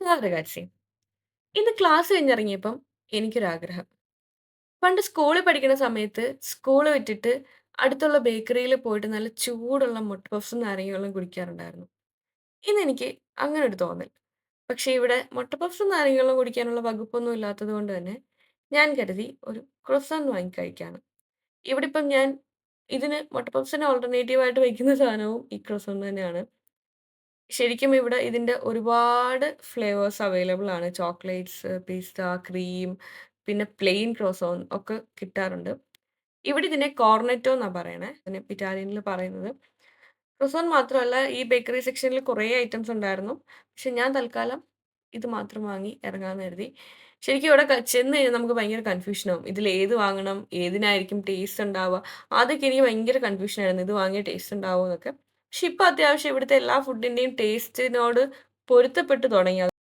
വേറൊരു കാര്യം. ഇന്ന് ക്ലാസ് കഴിഞ്ഞിറങ്ങിയപ്പം എനിക്കൊരാഗ്രഹം. പണ്ട് സ്കൂളിൽ പഠിക്കുന്ന സമയത്ത് സ്കൂള് വിട്ടിട്ട് അടുത്തുള്ള ബേക്കറിയിൽ പോയിട്ട് നല്ല ചൂടുള്ള മുട്ട പഫ്സും നാരങ്ങ കുടിക്കാറുണ്ടായിരുന്നു. ഇന്നെനിക്ക് അങ്ങനൊരു തോന്നൽ. പക്ഷേ ഇവിടെ മുട്ട പഫ്സും നാരങ്ങ കുടിക്കാനുള്ള വകുപ്പൊന്നും ഇല്ലാത്തത് കൊണ്ട് തന്നെ ഞാൻ കരുതി ഒരു ക്രോissant വാങ്ങി കഴിക്കാന്ന്. ഇവിടിപ്പം ഞാൻ ഇതിന് മുട്ട പഫ്സിന് ആൾട്ടർനേറ്റീവ് ആയിട്ട് വയ്ക്കുന്ന സാധനവും ഈ ക്രോissant തന്നെയാണ്. ശരിക്കും ഇവിടെ ഇതിന്റെ ഒരുപാട് ഫ്ലേവേഴ്സ് അവൈലബിൾ ആണ്. ചോക്ലേറ്റ്സ്, പിസ്ത, ക്രീം, പിന്നെ പ്ലെയിൻ ക്രോസോൺ ഒക്കെ കിട്ടാറുണ്ട്. ഇവിടെ ഇതിനെ കോർണറ്റോ എന്നാ പറയണേ. ഇതിനെ ഇറ്റാലിയനിൽ പറയുന്നത്. ക്രോസോൺ മാത്രമല്ല ഈ ബേക്കറി സെക്ഷനിൽ കുറേ ഐറ്റംസ് ഉണ്ടായിരുന്നു. പക്ഷെ ഞാൻ തൽക്കാലം ഇത് മാത്രം വാങ്ങി ഇറങ്ങാന്ന് കരുതി. ശരിക്കും ഇവിടെ ചെന്ന് കഴിഞ്ഞാൽ നമുക്ക് ഭയങ്കര കൺഫ്യൂഷനാവും. ഇതിൽ ഏത് വാങ്ങണം? ഏതിനായിരിക്കും ടേസ്റ്റ് ഉണ്ടാവുക? ആദ്യമൊക്കെ എനിക്ക് ഭയങ്കര കൺഫ്യൂഷനായിരുന്നു. ഇത് വാങ്ങിയാൽ ടേസ്റ്റ് ഉണ്ടാവോ എന്നൊക്കെ. പക്ഷെ ഇപ്പൊ അത്യാവശ്യം ഇവിടുത്തെ എല്ലാ ഫുഡിന്റെയും ടേസ്റ്റിനോട് പൊരുത്തപ്പെട്ടു തുടങ്ങി.